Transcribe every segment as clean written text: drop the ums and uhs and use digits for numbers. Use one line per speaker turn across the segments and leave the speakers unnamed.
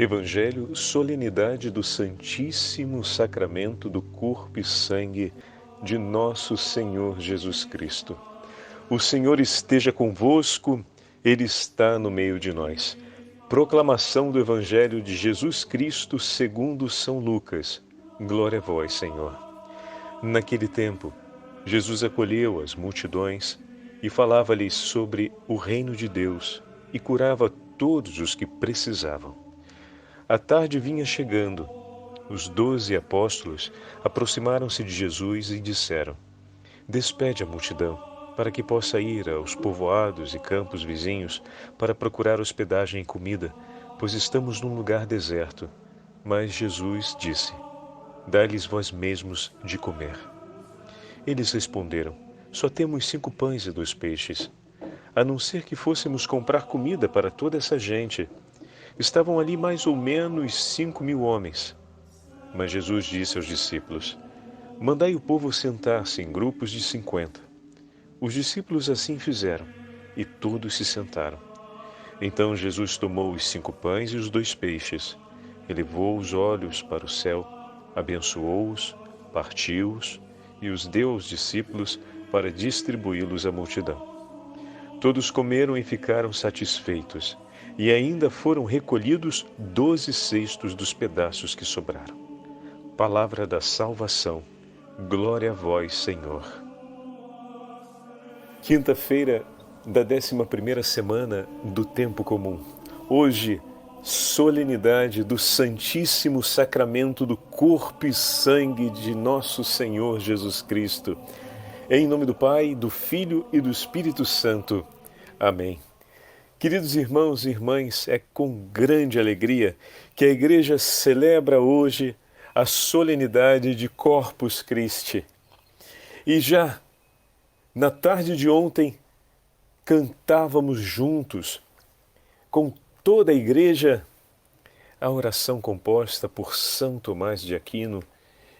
Evangelho, solenidade do Santíssimo Sacramento do corpo e sangue de nosso Senhor Jesus Cristo. O Senhor esteja convosco, Ele está no meio de nós. Proclamação do Evangelho de Jesus Cristo segundo São Lucas. Glória a vós, Senhor. Naquele tempo, Jesus acolheu as multidões e falava-lhes sobre o reino de Deus e curava todos os que precisavam. A tarde vinha chegando. Os 12 apóstolos aproximaram-se de Jesus e disseram: Despede a multidão, para que possa ir aos povoados e campos vizinhos para procurar hospedagem e comida, pois estamos num lugar deserto. Mas Jesus disse: Dai-lhes vós mesmos de comer. Eles responderam: Só temos 5 pães e 2 peixes. A não ser que fôssemos comprar comida para toda essa gente. Estavam ali mais ou menos 5.000 homens. Mas Jesus disse aos discípulos: Mandai o povo sentar-se em grupos de 50. Os discípulos assim fizeram, e todos se sentaram. Então Jesus tomou os 5 pães e os 2 peixes, elevou os olhos para o céu, abençoou-os, partiu-os e os deu aos discípulos para distribuí-los à multidão. Todos comeram e ficaram satisfeitos, e ainda foram recolhidos 12 cestos dos pedaços que sobraram. Palavra da salvação. Glória a vós, Senhor. Quinta-feira da 11ª semana do Tempo Comum. Hoje, solenidade do Santíssimo Sacramento do corpo e sangue de nosso Senhor Jesus Cristo. Em nome do Pai, do Filho e do Espírito Santo. Amém. Queridos irmãos e irmãs, é com grande alegria que a Igreja celebra hoje a solenidade de Corpus Christi. E já na tarde de ontem cantávamos juntos, com toda a Igreja, a oração composta por São Tomás de Aquino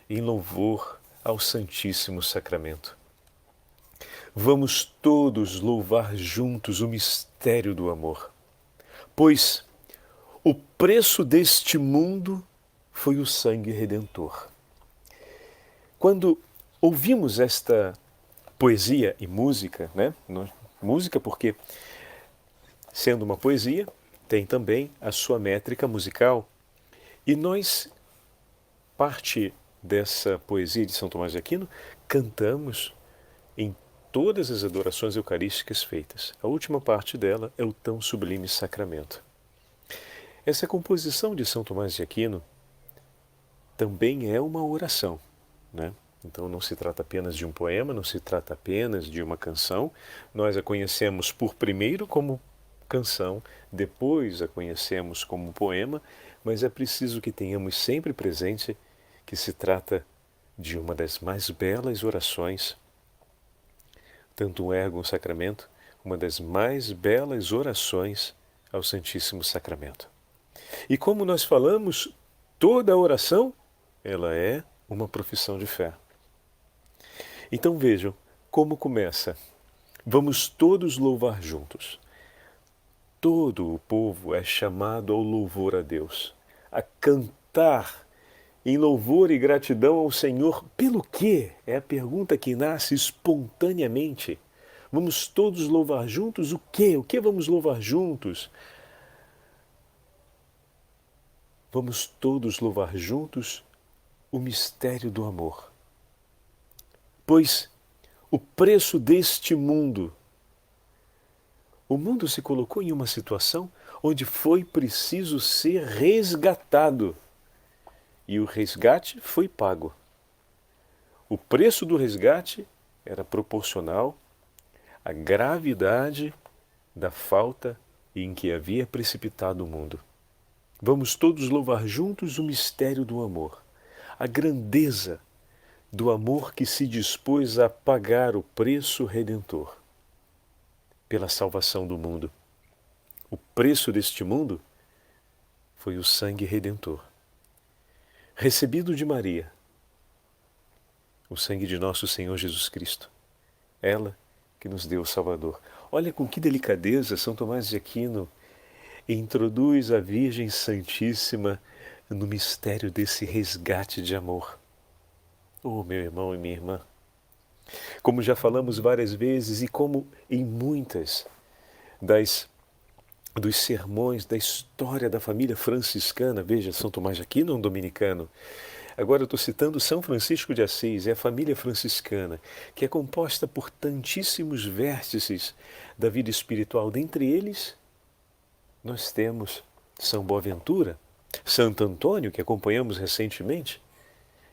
em louvor ao Santíssimo Sacramento. Vamos todos louvar juntos o mistério do amor, pois o preço deste mundo foi o sangue redentor. Quando ouvimos esta poesia e música, né? Música porque, sendo uma poesia, tem também a sua métrica musical. E nós, parte dessa poesia de São Tomás de Aquino, cantamos em todas as adorações eucarísticas feitas. A última parte dela é o tão sublime sacramento. Essa composição de São Tomás de Aquino também é uma oração, né? Então não se trata apenas de um poema, não se trata apenas de uma canção. Nós a conhecemos por primeiro como canção, depois a conhecemos como poema, mas é preciso que tenhamos sempre presente que se trata de uma das mais belas orações, tanto um ergo, um sacramento, uma das mais belas orações ao Santíssimo Sacramento. E como nós falamos, toda oração, ela é uma profissão de fé. Então vejam como começa. Vamos todos louvar juntos. Todo o povo é chamado ao louvor a Deus, a cantar em louvor e gratidão ao Senhor. Pelo quê? É a pergunta que nasce espontaneamente. Vamos todos louvar juntos o quê? O que vamos louvar juntos? Vamos todos louvar juntos o mistério do amor. Pois o preço deste mundo, o mundo se colocou em uma situação onde foi preciso ser resgatado. E o resgate foi pago. O preço do resgate era proporcional à gravidade da falta em que havia precipitado o mundo. Vamos todos louvar juntos o mistério do amor, a grandeza do amor que se dispôs a pagar o preço redentor pela salvação do mundo. O preço deste mundo foi o sangue redentor, recebido de Maria, o sangue de nosso Senhor Jesus Cristo, ela que nos deu o Salvador. Olha com que delicadeza São Tomás de Aquino introduz a Virgem Santíssima no mistério desse resgate de amor. Oh, meu irmão e minha irmã, como já falamos várias vezes e como em muitas dos sermões da história da família franciscana, veja, São Tomás de Aquino é um dominicano. Agora eu estou citando São Francisco de Assis, é a família franciscana, que é composta por tantíssimos vértices da vida espiritual. Dentre eles, nós temos São Boaventura, Santo Antônio, que acompanhamos recentemente,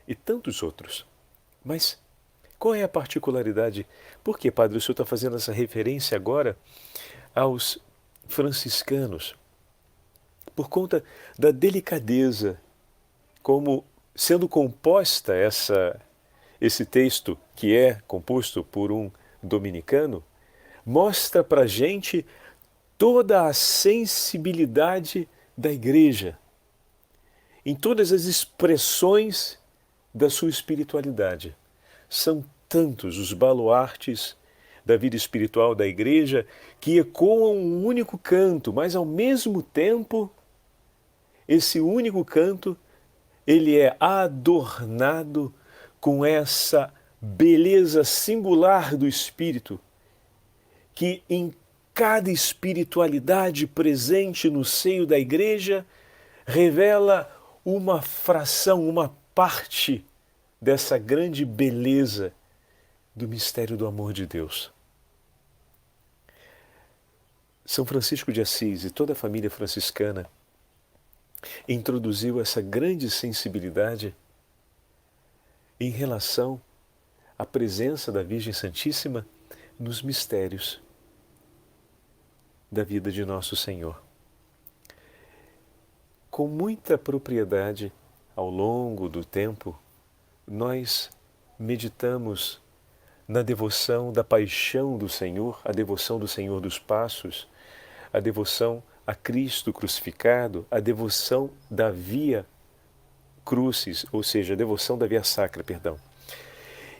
e tantos outros. Mas qual é a particularidade? Por que, Padre, o senhor está fazendo essa referência agora aos franciscanos? Por conta da delicadeza, como sendo composta esse texto, que é composto por um dominicano, mostra para a gente toda a sensibilidade da Igreja, em todas as expressões da sua espiritualidade. São tantos os baluartes da vida espiritual da Igreja que ecoam um único canto, mas ao mesmo tempo, esse único canto, ele é adornado com essa beleza singular do Espírito, que em cada espiritualidade presente no seio da Igreja revela uma fração, uma parte dessa grande beleza do mistério do amor de Deus. São Francisco de Assis e toda a família franciscana introduziu essa grande sensibilidade em relação à presença da Virgem Santíssima nos mistérios da vida de Nosso Senhor. Com muita propriedade, ao longo do tempo, nós meditamos na devoção da paixão do Senhor, a devoção do Senhor dos Passos, a devoção a Cristo crucificado, a devoção da Via Crucis, ou seja, a devoção da Via Sacra, perdão.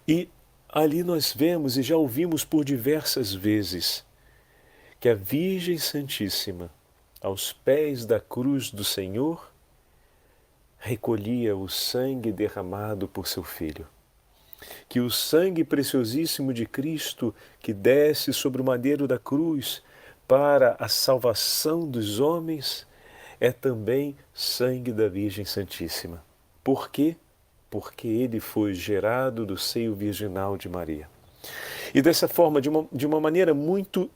E ali nós vemos e já ouvimos por diversas vezes que a Virgem Santíssima, aos pés da cruz do Senhor, recolhia o sangue derramado por seu Filho. Que o sangue preciosíssimo de Cristo, que desce sobre o madeiro da cruz para a salvação dos homens, é também sangue da Virgem Santíssima. Por quê? Porque ele foi gerado do seio virginal de Maria. E dessa forma, de uma maneira muito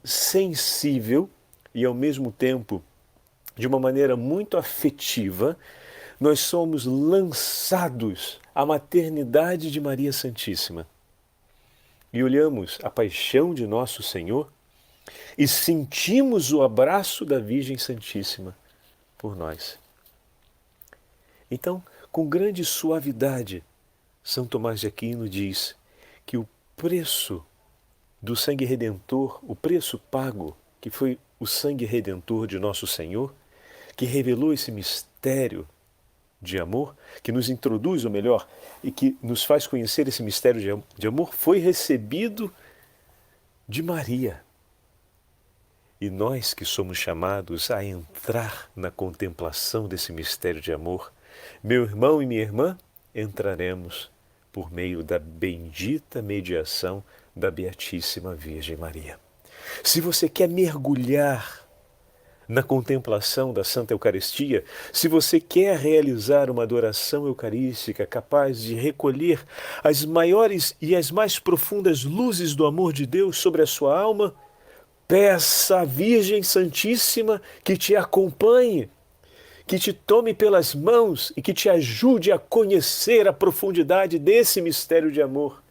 sensível e ao mesmo tempo de uma maneira muito afetiva, nós somos lançados à maternidade de Maria Santíssima. E olhamos a paixão de Nosso Senhor e sentimos o abraço da Virgem Santíssima por nós. Então, com grande suavidade, São Tomás de Aquino diz que o preço do sangue redentor, o preço pago, que foi o sangue redentor de Nosso Senhor, que revelou esse mistério de amor, que nos introduz, ou melhor, e que nos faz conhecer esse mistério de amor, foi recebido de Maria. E nós que somos chamados a entrar na contemplação desse mistério de amor, meu irmão e minha irmã, entraremos por meio da bendita mediação da Beatíssima Virgem Maria. Se você quer mergulhar na contemplação da Santa Eucaristia, se você quer realizar uma adoração eucarística capaz de recolher as maiores e as mais profundas luzes do amor de Deus sobre a sua alma, peça à Virgem Santíssima que te acompanhe, que te tome pelas mãos e que te ajude a conhecer a profundidade desse mistério de amor,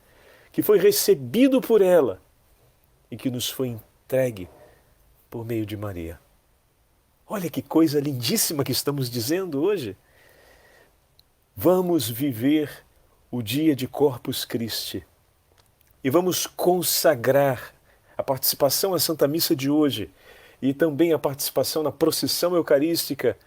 que foi recebido por ela e que nos foi entregue por meio de Maria. Olha que coisa lindíssima que estamos dizendo hoje. Vamos viver o dia de Corpus Christi e vamos consagrar a participação à Santa Missa de hoje e também a participação na procissão eucarística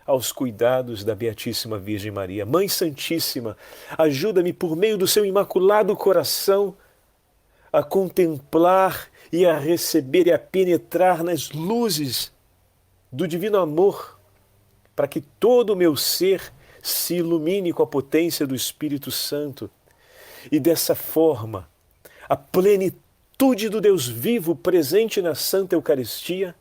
aos cuidados da Beatíssima Virgem Maria. Mãe Santíssima, ajuda-me por meio do seu imaculado coração a contemplar e a receber e a penetrar nas luzes do divino amor, para que todo o meu ser se ilumine com a potência do Espírito Santo. E dessa forma, a plenitude do Deus vivo presente na Santa Eucaristia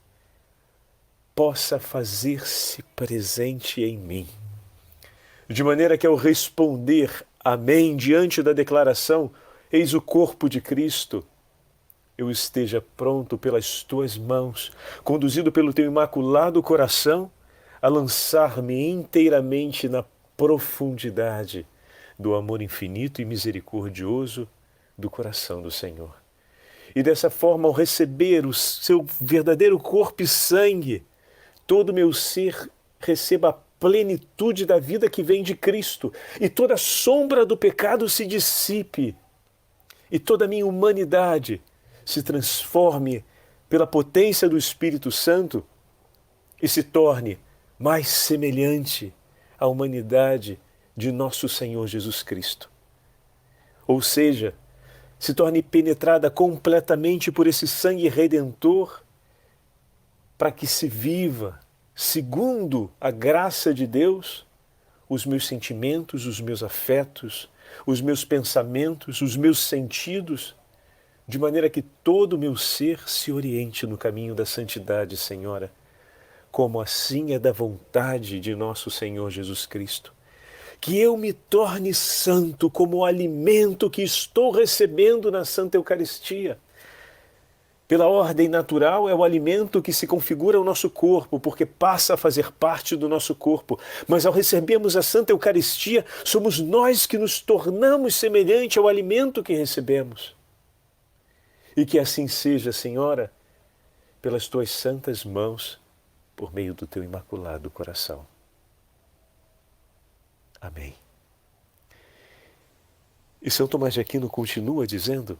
possa fazer-se presente em mim. De maneira que ao responder amém diante da declaração, eis o corpo de Cristo, eu esteja pronto pelas tuas mãos, conduzido pelo teu imaculado coração, a lançar-me inteiramente na profundidade do amor infinito e misericordioso do coração do Senhor. E dessa forma, ao receber o seu verdadeiro corpo e sangue, todo o meu ser receba a plenitude da vida que vem de Cristo, e toda a sombra do pecado se dissipe, e toda a minha humanidade se transforme pela potência do Espírito Santo e se torne mais semelhante à humanidade de nosso Senhor Jesus Cristo. Ou seja, se torne penetrada completamente por esse sangue redentor, para que se viva, segundo a graça de Deus, os meus sentimentos, os meus afetos, os meus pensamentos, os meus sentidos, de maneira que todo o meu ser se oriente no caminho da santidade, Senhora, como assim é da vontade de nosso Senhor Jesus Cristo. Que eu me torne santo como o alimento que estou recebendo na Santa Eucaristia. Pela ordem natural, é o alimento que se configura o nosso corpo, porque passa a fazer parte do nosso corpo. Mas ao recebermos a Santa Eucaristia, somos nós que nos tornamos semelhante ao alimento que recebemos. E que assim seja, Senhora, pelas tuas santas mãos, por meio do teu imaculado coração. Amém. E São Tomás de Aquino continua dizendo: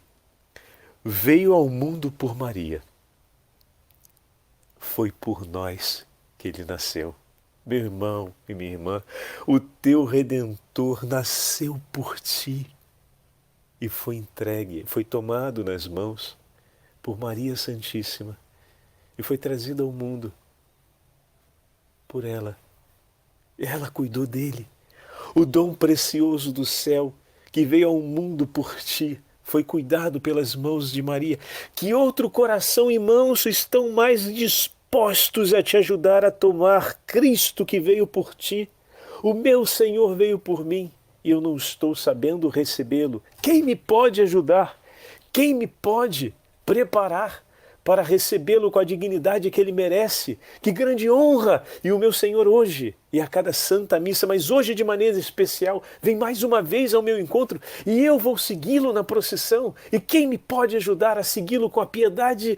veio ao mundo por Maria. Foi por nós que ele nasceu. Meu irmão e minha irmã, o teu Redentor nasceu por ti e foi entregue, foi tomado nas mãos por Maria Santíssima e foi trazido ao mundo por ela. Ela cuidou dele. O dom precioso do céu que veio ao mundo por ti foi cuidado pelas mãos de Maria. Que outro coração e mãos estão mais dispostos a te ajudar a tomar Cristo que veio por ti? O meu Senhor veio por mim e eu não estou sabendo recebê-lo. Quem me pode ajudar? Quem me pode preparar para recebê-lo com a dignidade que ele merece? Que grande honra! E o meu Senhor hoje, e a cada Santa Missa, mas hoje de maneira especial, vem mais uma vez ao meu encontro e eu vou segui-lo na procissão. E quem me pode ajudar a segui-lo com a piedade,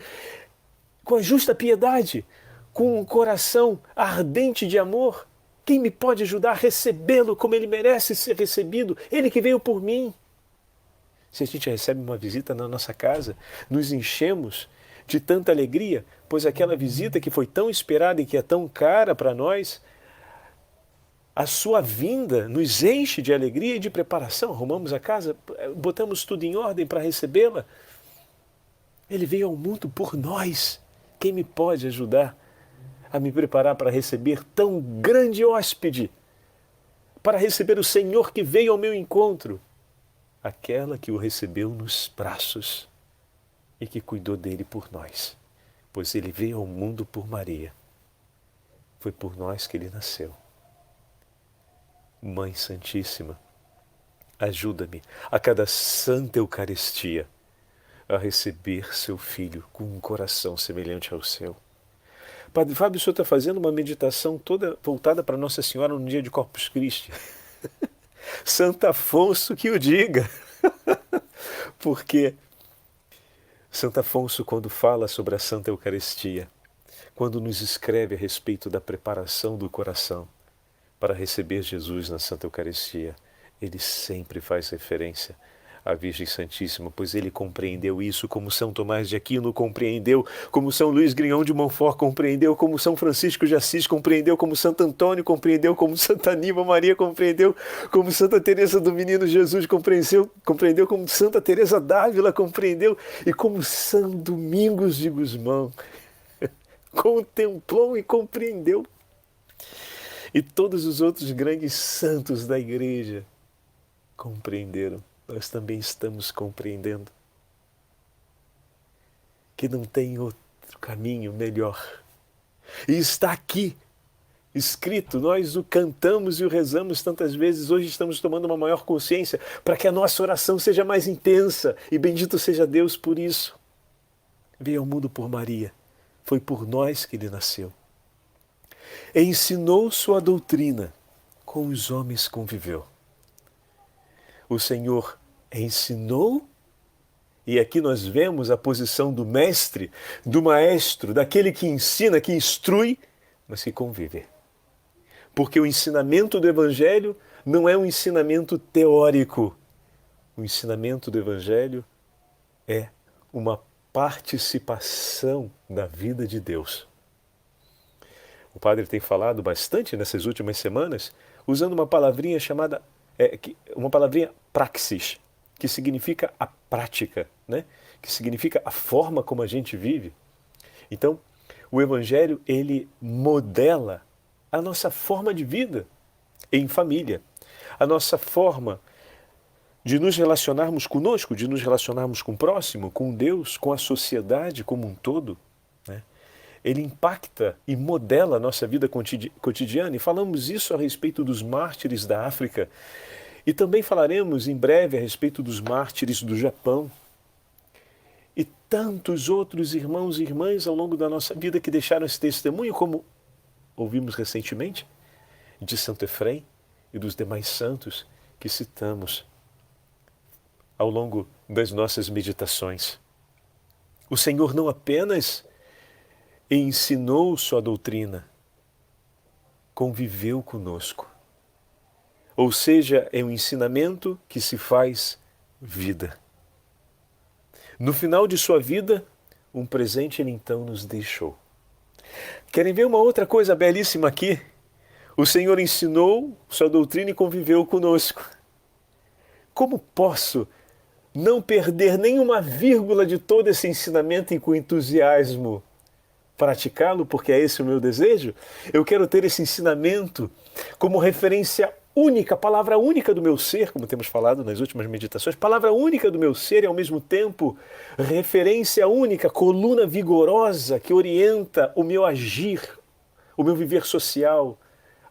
com a justa piedade, com um coração ardente de amor? Quem me pode ajudar a recebê-lo como ele merece ser recebido? Ele que veio por mim. Se a gente recebe uma visita na nossa casa, nos enchemos de tanta alegria, pois aquela visita que foi tão esperada e que é tão cara para nós, a sua vinda nos enche de alegria e de preparação. Arrumamos a casa, botamos tudo em ordem para recebê-la. Ele veio ao mundo por nós. Quem me pode ajudar a me preparar para receber tão grande hóspede? Para receber o Senhor que veio ao meu encontro? Aquela que o recebeu nos braços e que cuidou dele por nós, pois ele veio ao mundo por Maria. Foi por nós que ele nasceu. Mãe Santíssima, ajuda-me a cada Santa Eucaristia a receber seu Filho com um coração semelhante ao seu. Padre Fábio, o senhor está fazendo uma meditação toda voltada para Nossa Senhora no dia de Corpus Christi. Santo Afonso que o diga. Porque Santo Afonso, quando fala sobre a Santa Eucaristia, quando nos escreve a respeito da preparação do coração para receber Jesus na Santa Eucaristia, ele sempre faz referência à Virgem Santíssima, pois ele compreendeu isso como São Tomás de Aquino compreendeu, como São Luís Grignon de Montfort compreendeu, como São Francisco de Assis compreendeu, como Santo Antônio compreendeu, como Santa Aníbal Maria compreendeu, como Santa Teresa do Menino Jesus compreendeu, como Santa Teresa d'Ávila compreendeu e como São Domingos de Gusmão contemplou e compreendeu. E todos os outros grandes santos da igreja compreenderam. Nós também estamos compreendendo que não tem outro caminho melhor. E está aqui, escrito, nós o cantamos e o rezamos tantas vezes, hoje estamos tomando uma maior consciência para que a nossa oração seja mais intensa, e bendito seja Deus por isso. Veio ao mundo por Maria, foi por nós que ele nasceu. Ensinou sua doutrina, com os homens conviveu. O Senhor ensinou, e aqui nós vemos a posição do mestre, do maestro, daquele que ensina, que instrui, mas que convive. Porque o ensinamento do Evangelho não é um ensinamento teórico. O ensinamento do Evangelho é uma participação da vida de Deus. O padre tem falado bastante nessas últimas semanas, usando uma palavrinha chamada, uma palavrinha praxis, que significa a prática, né? Que significa a forma como a gente vive. Então, o Evangelho, ele modela a nossa forma de vida em família, a nossa forma de nos relacionarmos conosco, de nos relacionarmos com o próximo, com Deus, com a sociedade como um todo, né? Ele impacta e modela a nossa vida cotidiana, e falamos isso a respeito dos mártires da África, e também falaremos em breve a respeito dos mártires do Japão, e tantos outros irmãos e irmãs ao longo da nossa vida que deixaram esse testemunho, como ouvimos recentemente, de Santo Efrém e dos demais santos que citamos ao longo das nossas meditações. O Senhor não apenas ensinou sua doutrina, conviveu conosco. Ou seja, é um ensinamento que se faz vida. No final de sua vida, um presente ele então nos deixou. Querem ver uma outra coisa belíssima aqui? O Senhor ensinou sua doutrina e conviveu conosco. Como posso não perder nenhuma vírgula de todo esse ensinamento e com entusiasmo praticá-lo, porque é esse o meu desejo? Eu quero ter esse ensinamento como referência única, palavra única do meu ser, como temos falado nas últimas meditações, palavra única do meu ser e ao mesmo tempo referência única, coluna vigorosa que orienta o meu agir, o meu viver social,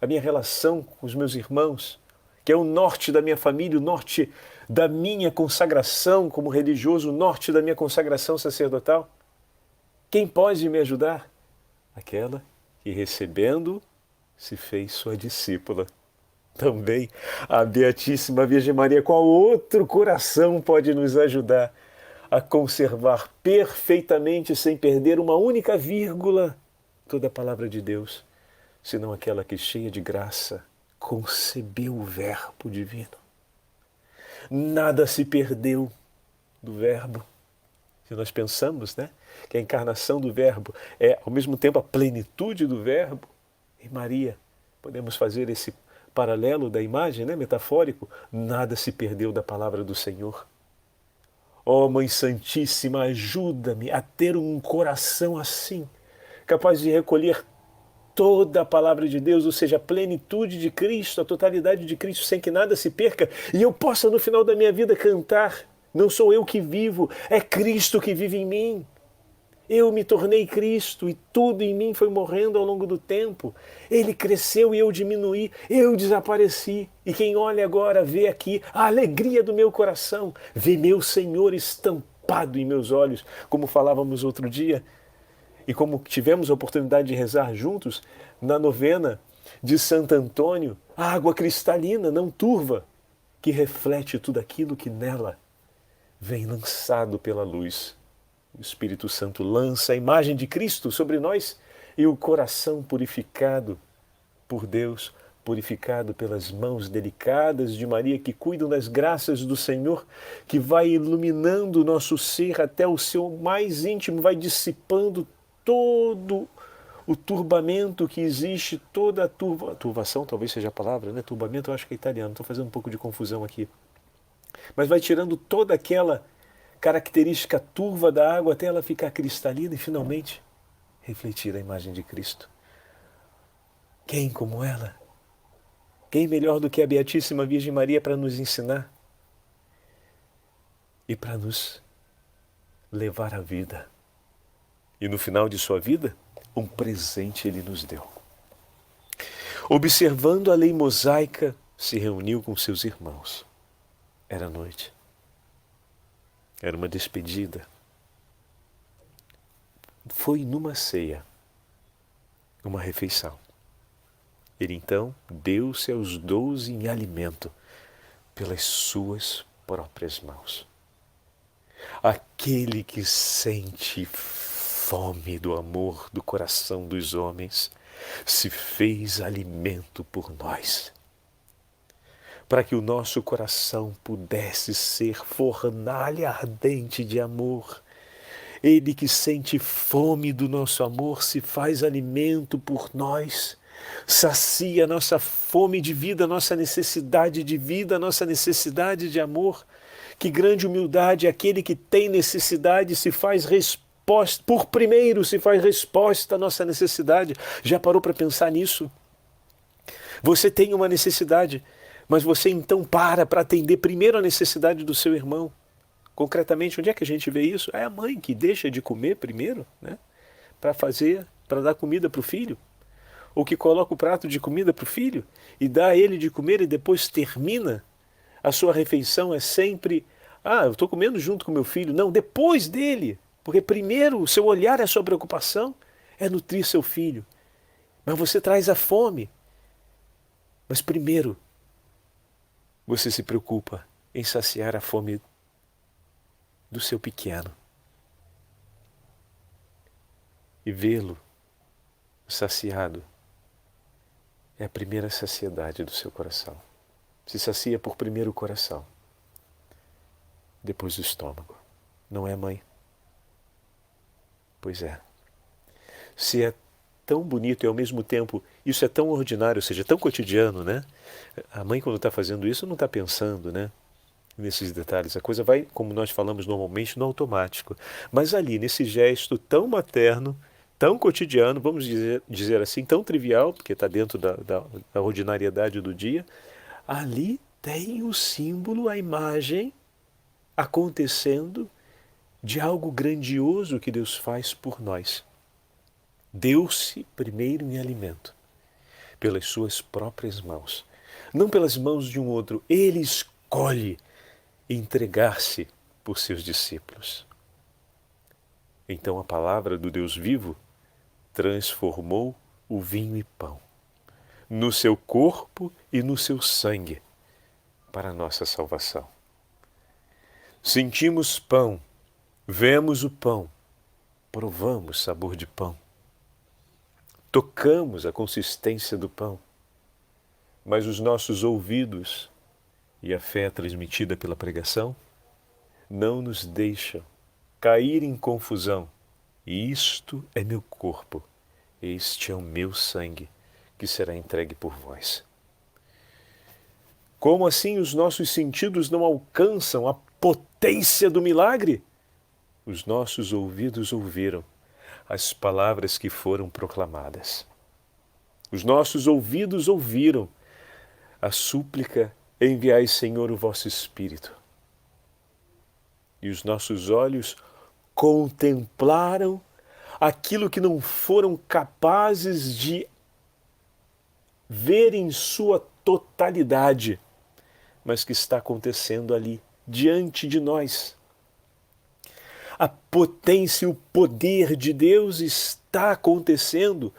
a minha relação com os meus irmãos, que é o norte da minha família, o norte da minha consagração como religioso, o norte da minha consagração sacerdotal. Quem pode me ajudar? Aquela que, recebendo, se fez sua discípula. Também a Beatíssima Virgem Maria, qual outro coração pode nos ajudar a conservar perfeitamente, sem perder uma única vírgula, toda a palavra de Deus, senão aquela que, cheia de graça, concebeu o Verbo divino. Nada se perdeu do Verbo. Se nós pensamos, né, que a encarnação do Verbo é, ao mesmo tempo, a plenitude do Verbo, em Maria, podemos fazer esse paralelo da imagem, né, metafórico, nada se perdeu da palavra do Senhor. Ó Mãe Santíssima, ajuda-me a ter um coração assim, capaz de recolher toda a palavra de Deus, ou seja, a plenitude de Cristo, a totalidade de Cristo, sem que nada se perca, e eu possa no final da minha vida cantar: não sou eu que vivo, é Cristo que vive em mim. Eu me tornei Cristo e tudo em mim foi morrendo ao longo do tempo. Ele cresceu e eu diminuí, eu desapareci. E quem olha agora vê aqui a alegria do meu coração, vê meu Senhor estampado em meus olhos, como falávamos outro dia. E como tivemos a oportunidade de rezar juntos na novena de Santo Antônio, a água cristalina, não turva, que reflete tudo aquilo que nela vem lançado pela luz. O Espírito Santo lança a imagem de Cristo sobre nós e o coração purificado por Deus, purificado pelas mãos delicadas de Maria, que cuidam das graças do Senhor, que vai iluminando o nosso ser até o seu mais íntimo, vai dissipando todo o turbamento que existe, toda a turvação, talvez seja a palavra, né? Turbamento eu acho que é italiano, estou fazendo um pouco de confusão aqui. Mas vai tirando toda aquela característica turva da água até ela ficar cristalina e finalmente refletir a imagem de Cristo. Quem como ela? Quem melhor do que a Beatíssima Virgem Maria para nos ensinar e para nos levar à vida? E no final de sua vida, um presente ele nos deu. Observando a lei mosaica, se reuniu com seus irmãos. Era noite. Era uma despedida. Foi numa ceia, uma refeição. Ele então deu-se aos 12 em alimento pelas suas próprias mãos. Aquele que sente fome do amor do coração dos homens se fez alimento por nós, para que o nosso coração pudesse ser fornalha ardente de amor. Ele que sente fome do nosso amor se faz alimento por nós, sacia a nossa fome de vida, a nossa necessidade de vida, a nossa necessidade de amor. Que grande humildade! Aquele que tem necessidade se faz resposta, por primeiro se faz resposta à nossa necessidade. Já parou para pensar nisso? Você tem uma necessidade, mas você então para atender primeiro a necessidade do seu irmão. Concretamente, onde é que a gente vê isso? É a mãe que deixa de comer primeiro, né? Para dar comida para o filho. Ou que coloca o prato de comida para o filho e dá a ele de comer e depois termina. A sua refeição é sempre, eu estou comendo junto com meu filho. Não, depois dele. Porque primeiro o seu olhar, a sua preocupação é nutrir seu filho. Mas você traz a fome. Mas primeiro você se preocupa em saciar a fome do seu pequeno. E vê-lo saciado é a primeira saciedade do seu coração. Se sacia por primeiro o coração, depois o estômago. Não é, mãe? Pois é. Se é tão bonito e ao mesmo tempo isso é tão ordinário, ou seja, tão cotidiano, né? A mãe quando está fazendo isso não está pensando, né? Nesses detalhes. A coisa vai, como nós falamos normalmente, no automático. Mas ali, nesse gesto tão materno, tão cotidiano, vamos dizer assim, tão trivial, porque está dentro da ordinariedade do dia, ali tem o símbolo, a imagem acontecendo de algo grandioso que Deus faz por nós. Deu-se primeiro em alimento, pelas suas próprias mãos, não pelas mãos de um outro. Ele escolhe entregar-se por seus discípulos. Então a palavra do Deus vivo transformou o vinho e pão no seu corpo e no seu sangue para a nossa salvação. Sentimos pão, vemos o pão, provamos sabor de pão, tocamos a consistência do pão, mas os nossos ouvidos e a fé transmitida pela pregação não nos deixam cair em confusão. E isto é meu corpo, este é o meu sangue, que será entregue por vós. Como assim os nossos sentidos não alcançam a potência do milagre? Os nossos ouvidos ouviram as palavras que foram proclamadas. Os nossos ouvidos ouviram a súplica: enviai, Senhor, o vosso Espírito. E os nossos olhos contemplaram aquilo que não foram capazes de ver em sua totalidade, mas que está acontecendo ali, diante de nós. A potência e o poder de Deus está acontecendo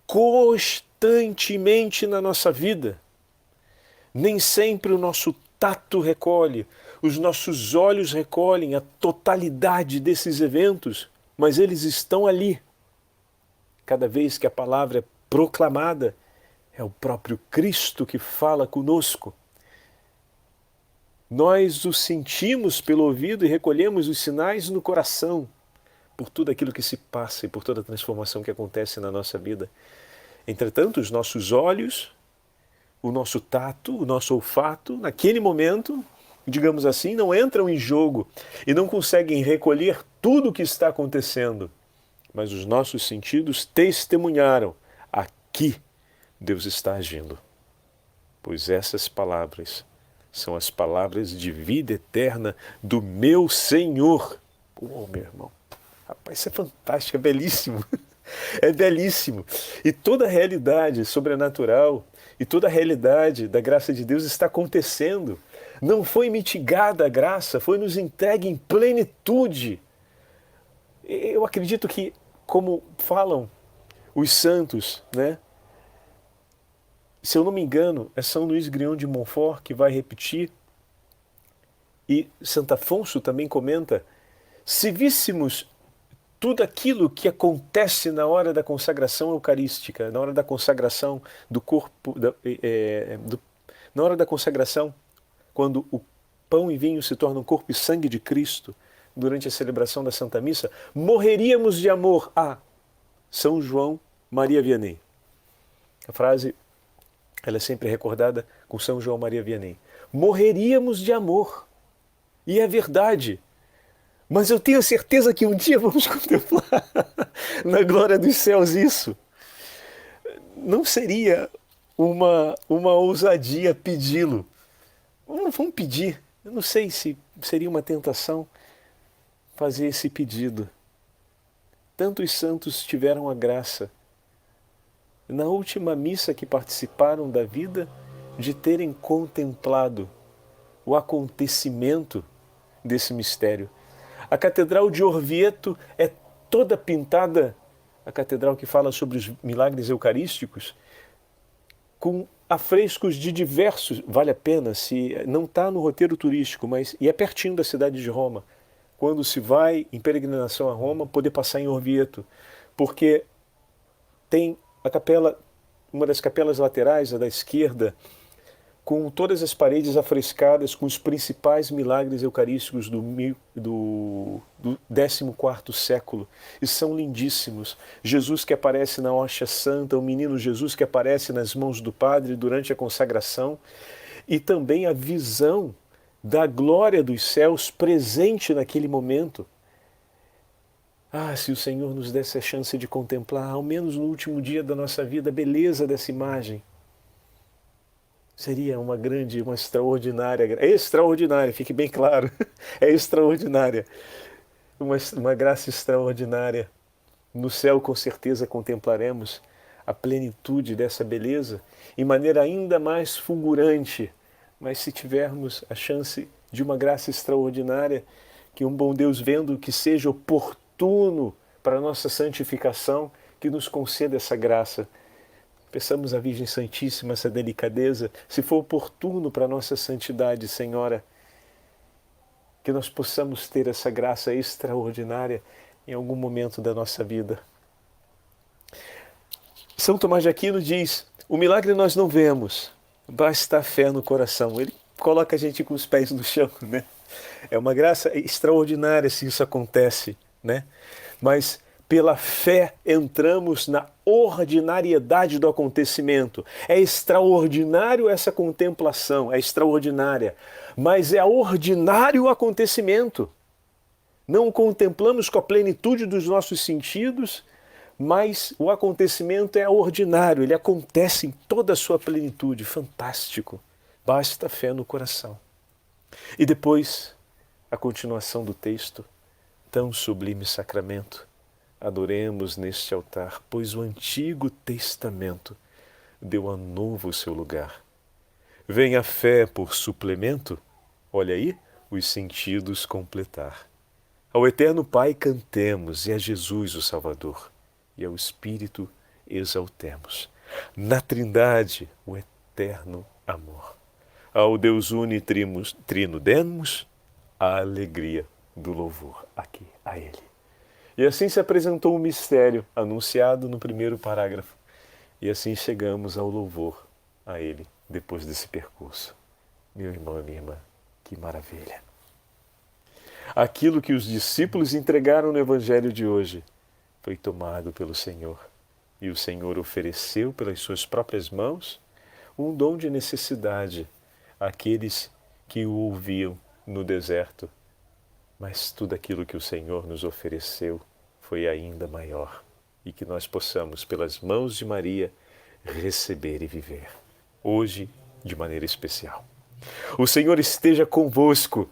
constantemente na nossa vida. Nem sempre o nosso tato recolhe, os nossos olhos recolhem a totalidade desses eventos, mas eles estão ali. Cada vez que a palavra é proclamada, é o próprio Cristo que fala conosco. Nós o sentimos pelo ouvido e recolhemos os sinais no coração, por tudo aquilo que se passa e por toda a transformação que acontece na nossa vida. Entretanto, os nossos olhos, o nosso tato, o nosso olfato, naquele momento, digamos assim, não entram em jogo e não conseguem recolher tudo o que está acontecendo. mas os nossos sentidos testemunharam: aqui Deus está agindo. Pois essas palavras são as palavras de vida eterna do meu Senhor. Oh, meu irmão, rapaz, isso é fantástico, é belíssimo. É belíssimo. E toda a realidade sobrenatural e toda a realidade da graça de Deus está acontecendo. Não foi mitigada a graça, foi nos entregue em plenitude. Eu acredito que, como falam os santos, né? Se eu não me engano, é São Luís Grignon de Montfort que vai repetir, e Santo Afonso também comenta: se víssemos tudo aquilo que acontece na hora da consagração eucarística, na hora da consagração do corpo, na hora da consagração, quando o pão e vinho se tornam corpo e sangue de Cristo, durante a celebração da Santa Missa, morreríamos de amor a São João Maria Vianney. A frase, ela é sempre recordada com São João Maria Vianney. Morreríamos de amor. E é verdade. Mas eu tenho certeza que um dia vamos contemplar na glória dos céus isso. Não seria uma ousadia pedi-lo? Vamos pedir. Eu não sei se seria uma tentação fazer esse pedido. Tantos santos tiveram a graça, na última missa que participaram da vida, de terem contemplado o acontecimento desse mistério. A Catedral de Orvieto é toda pintada, a catedral que fala sobre os milagres eucarísticos, com afrescos de diversos, vale a pena, se não está no roteiro turístico, mas e é pertinho da cidade de Roma. Quando se vai em peregrinação a Roma, poder passar em Orvieto, porque tem a capela, uma das capelas laterais, a da esquerda, com todas as paredes afrescadas com os principais milagres eucarísticos do 14º século. E são lindíssimos. Jesus que aparece na hóstia santa, o menino Jesus que aparece nas mãos do Padre durante a consagração, e também a visão da glória dos céus presente naquele momento. Ah, se o Senhor nos desse a chance de contemplar, ao menos no último dia da nossa vida, a beleza dessa imagem. Seria uma grande, uma extraordinária, fique bem claro, é extraordinária, uma graça extraordinária. No céu, com certeza, contemplaremos a plenitude dessa beleza, de maneira ainda mais fulgurante. Mas se tivermos a chance de uma graça extraordinária, que um bom Deus, vendo que seja oportuno para a nossa santificação, que nos conceda essa graça. Peçamos à Virgem Santíssima essa delicadeza, se for oportuno para a nossa santidade, Senhora, que nós possamos ter essa graça extraordinária em algum momento da nossa vida. São Tomás de Aquino diz: o milagre nós não vemos, basta a fé no coração. Ele coloca a gente com os pés no chão, né? É uma graça extraordinária se isso acontece, né? Mas pela fé entramos na ordinariedade do acontecimento. É extraordinário essa contemplação, é extraordinária, mas é ordinário o acontecimento. Não contemplamos com a plenitude dos nossos sentidos, mas o acontecimento é ordinário, ele acontece em toda a sua plenitude. Fantástico. Basta fé no coração. E depois, a continuação do texto: tão sublime sacramento, adoremos neste altar, pois o Antigo Testamento deu a novo o seu lugar. Vem a fé por suplemento, olha aí, os sentidos completar. Ao Eterno Pai cantemos, e a Jesus o Salvador, e ao Espírito exaltemos. Na Trindade, o eterno amor. Ao Deus Trino demos a alegria do louvor aqui a Ele. E assim se apresentou o mistério anunciado no primeiro parágrafo. E assim chegamos ao louvor a Ele depois desse percurso. Meu irmão e minha irmã, que maravilha! Aquilo que os discípulos entregaram no Evangelho de hoje foi tomado pelo Senhor. E o Senhor ofereceu pelas suas próprias mãos um dom de necessidade àqueles que o ouviam no deserto. Mas tudo aquilo que o Senhor nos ofereceu foi ainda maior e que nós possamos, pelas mãos de Maria, receber e viver, hoje, de maneira especial. O Senhor esteja convosco,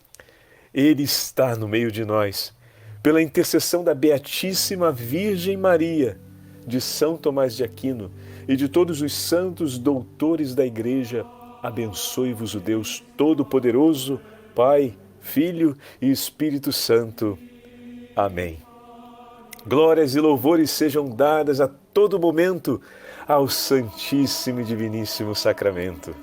Ele está no meio de nós. Pela intercessão da Beatíssima Virgem Maria, de São Tomás de Aquino e de todos os santos doutores da Igreja, abençoe-vos o Deus Todo-Poderoso, Pai, Filho e Espírito Santo. Amém. Glórias e louvores sejam dadas a todo momento ao Santíssimo e Diviníssimo Sacramento.